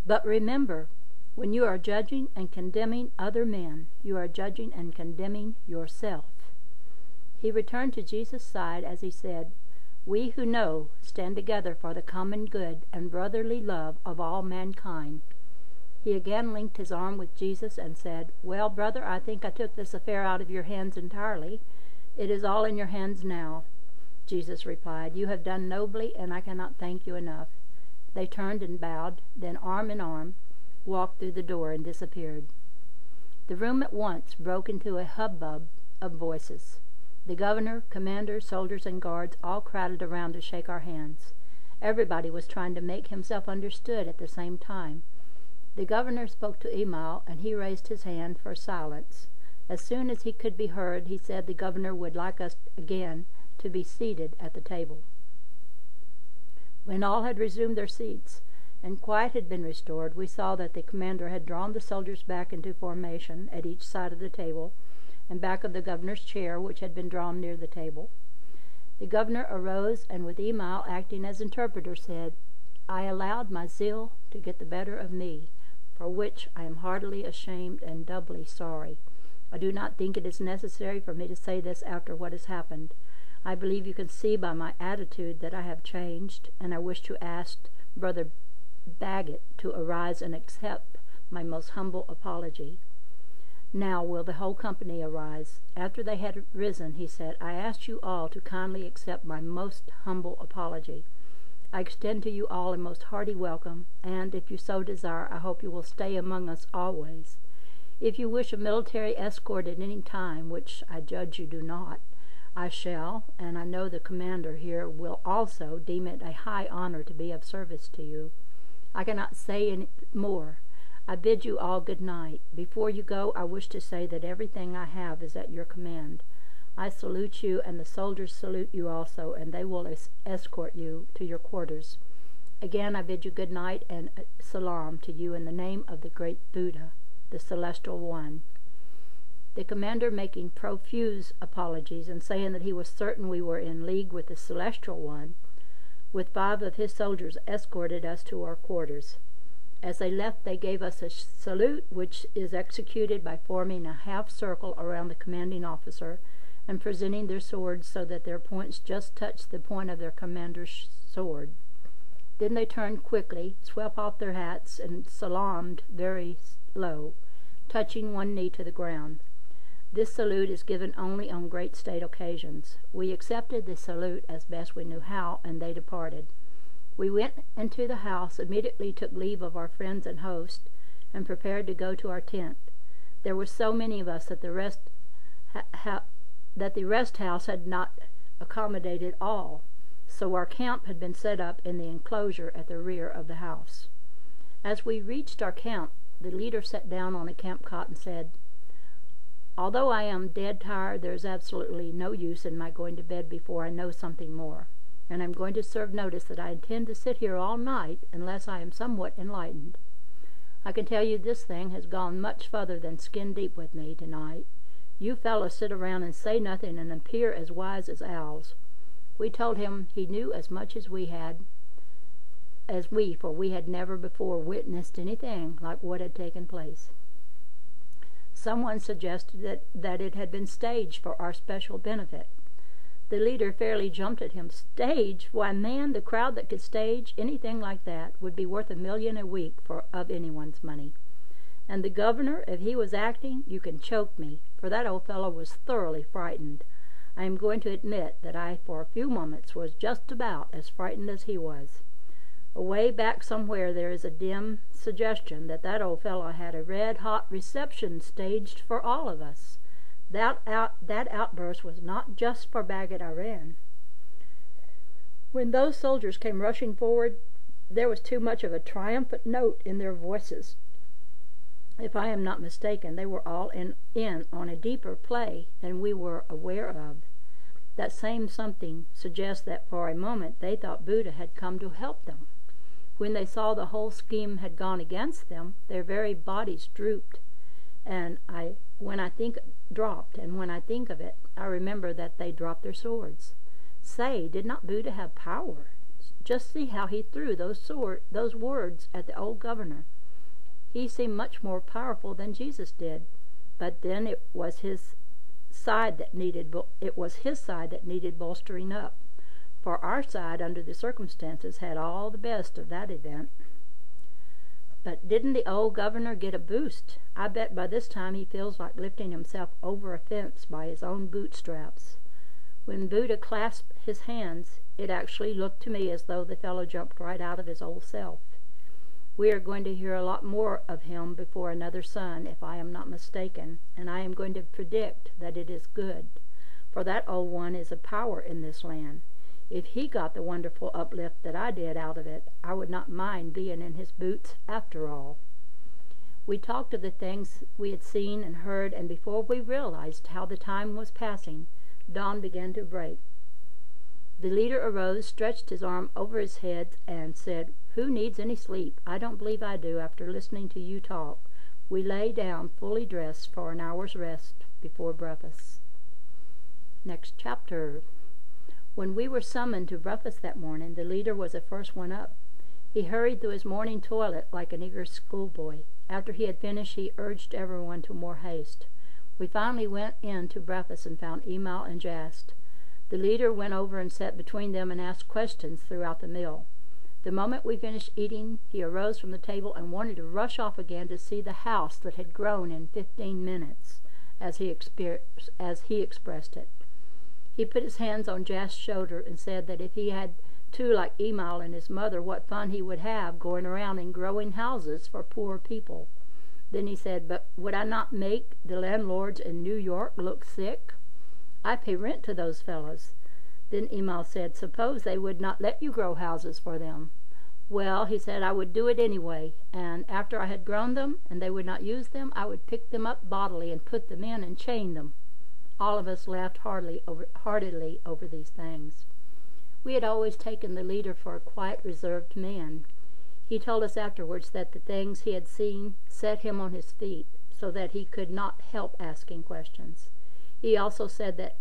But remember, when you are judging and condemning other men, you are judging and condemning yourself." He returned to Jesus' side as he said, "We who know stand together for the common good and brotherly love of all mankind." He again linked his arm with Jesus and said, "Well, brother, I think I took this affair out of your hands entirely. It is all in your hands now." Jesus replied, "You have done nobly, and I cannot thank you enough." They turned and bowed, then arm in arm, walked through the door and disappeared. The room at once broke into a hubbub of voices. The governor, commanders, soldiers, and guards all crowded around to shake our hands. Everybody was trying to make himself understood at the same time. The governor spoke to Emil, and he raised his hand for silence. As soon as he could be heard, he said the governor would like us again to be seated at the table. When all had resumed their seats, and quiet had been restored, we saw that the commander had drawn the soldiers back into formation at each side of the table, and back of the governor's chair, which had been drawn near the table. The governor arose, and with Emil acting as interpreter, said, "I allowed my zeal to get the better of me, for which I am heartily ashamed and doubly sorry. I do not think it is necessary for me to say this after what has happened. I believe you can see by my attitude that I have changed, and I wish to ask Brother Baggett to arise and accept my most humble apology." Now will the whole company arise. After they had risen, he said, "I ask you all to kindly accept my most humble apology. I extend to you all a most hearty welcome, and, if you so desire, I hope you will stay among us always. If you wish a military escort at any time, which I judge you do not, I shall, and I know the commander here will also, deem it a high honor to be of service to you. I cannot say any more. I bid you all good night. Before you go, I wish to say that everything I have is at your command. I salute you, and the soldiers salute you also, and they will escort you to your quarters. Again, I bid you good night and salam to you in the name of the great Buddha, the Celestial One." The commander, making profuse apologies and saying that he was certain we were in league with the Celestial One, with 5 of his soldiers escorted us to our quarters. As they left, they gave us a salute, which is executed by forming a half circle around the commanding officer and presenting their swords so that their points just touched the point of their commander's sword. Then they turned quickly, swept off their hats, and salaamed very low, touching one knee to the ground. This salute is given only on great state occasions. We accepted the salute as best we knew how, and they departed. We went into the house, immediately took leave of our friends and host, and prepared to go to our tent. There were so many of us that the rest house had not accommodated all, so our camp had been set up in the enclosure at the rear of the house. As we reached our camp, the leader sat down on a camp cot and said, "Although I am dead tired, there is absolutely no use in my going to bed before I know something more. And I'm going to serve notice that I intend to sit here all night unless I am somewhat enlightened. I can tell you this thing has gone much further than skin deep with me tonight. You fellows sit around and say nothing and appear as wise as owls." We told him he knew as much as we, for we had never before witnessed anything like what had taken place. Someone suggested that it had been staged for our special benefit. The leader fairly jumped at him. "Stage? Why, man, the crowd that could stage anything like that would be worth $1 million a week of anyone's money. And the governor, if he was acting, you can choke me, for that old fellow was thoroughly frightened. I am going to admit that I, for a few moments, was just about as frightened as he was. Away back somewhere there is a dim suggestion that old fellow had a red-hot reception staged for all of us. That outburst was not just for Baggett Iran. When those soldiers came rushing forward, there was too much of a triumphant note in their voices. If I am not mistaken, they were all in on a deeper play than we were aware of. That same something suggests that for a moment they thought Buddha had come to help them. When they saw the whole scheme had gone against them, their very bodies drooped. And when I think of it, I remember that they dropped their swords. Say, did not Buddha have power? Just see how he threw those words at the old governor. He seemed much more powerful than Jesus did, but then it was his side that needed bolstering up. For our side, under the circumstances, had all the best of that event. But didn't the old governor get a boost? I bet by this time he feels like lifting himself over a fence by his own bootstraps. When Buddha clasped his hands, it actually looked to me as though the fellow jumped right out of his old self. We are going to hear a lot more of him before another sun, if I am not mistaken, and I am going to predict that it is good, for that old one is a power in this land. If he got the wonderful uplift that I did out of it, I would not mind being in his boots after all. We talked of the things we had seen and heard, and before we realized how the time was passing, dawn began to break. The leader arose, stretched his arm over his head, and said, "Who needs any sleep? I don't believe I do after listening to you talk." We lay down fully dressed for an hour's rest before breakfast. Next chapter. When we were summoned to breakfast that morning, the leader was the first one up. He hurried through his morning toilet like an eager schoolboy. After he had finished, he urged everyone to more haste. We finally went in to breakfast and found Emal and Jast. The leader went over and sat between them and asked questions throughout the meal. The moment we finished eating, he arose from the table and wanted to rush off again to see the house that had grown in 15 minutes, as he expressed it. He put his hands on Jast's shoulder and said that if he had two like Emal and his mother, what fun he would have going around and growing houses for poor people. Then he said, "But would I not make the landlords in New York look sick? I pay rent to those fellows." Then Emal said, "Suppose they would not let you grow houses for them?" "Well," he said, "I would do it anyway, and after I had grown them and they would not use them, I would pick them up bodily and put them in and chain them." All of us laughed heartily over these things. We had always taken the leader for a quiet, reserved man. He told us afterwards that the things he had seen set him on his feet, so that he could not help asking questions. He also said that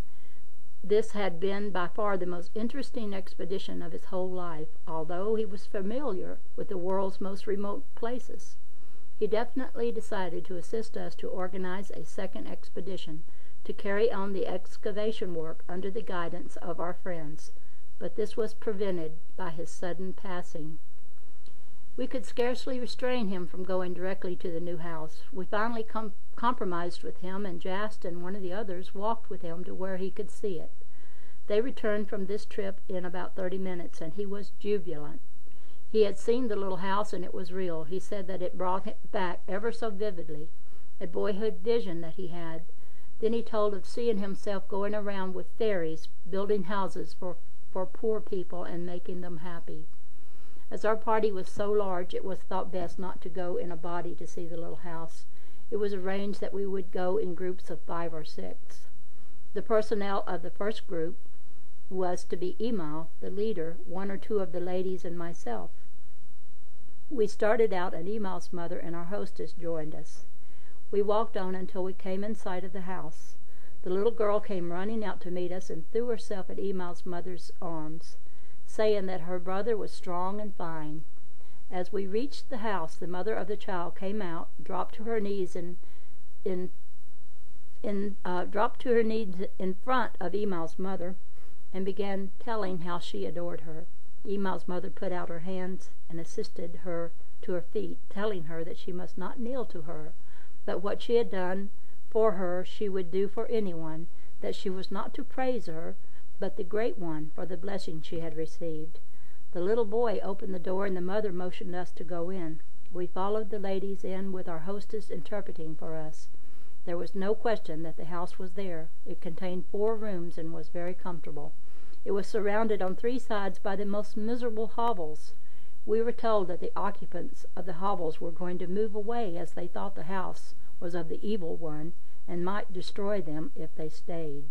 this had been by far the most interesting expedition of his whole life, although he was familiar with the world's most remote places. He definitely decided to assist us to organize a second expedition to carry on the excavation work under the guidance of our friends, but this was prevented by his sudden passing. We could scarcely restrain him from going directly to the new house. We finally compromised with him, and Jast and one of the others walked with him to where he could see it. They returned from this trip in about 30 minutes, and he was jubilant. He had seen the little house, and it was real. He said that it brought him back ever so vividly, a boyhood vision that he had. Then he told of seeing himself going around with fairies, building houses for poor people and making them happy. As our party was so large, it was thought best not to go in a body to see the little house. It was arranged that we would go in groups of 5 or 6. The personnel of the first group was to be Emal, the leader, 1 or 2 of the ladies, and myself. We started out, and Emal's mother and our hostess joined us. We walked on until we came in sight of the house. The little girl came running out to meet us and threw herself at Emal's mother's arms, saying that her brother was strong and fine. As we reached the house, the mother of the child came out, dropped to her knees in front of Emal's mother, and began telling how she adored her. Emal's mother put out her hands and assisted her to her feet, telling her that she must not kneel to her, but what she had done for her she would do for anyone, that she was not to praise her, but the Great One for the blessing she had received. The little boy opened the door, and the mother motioned us to go in. We followed the ladies in with our hostess interpreting for us. There was no question that the house was there. It contained 4 rooms and was very comfortable. It was surrounded on 3 sides by the most miserable hovels. We were told that the occupants of the hovels were going to move away, as they thought the house was of the evil one and might destroy them if they stayed.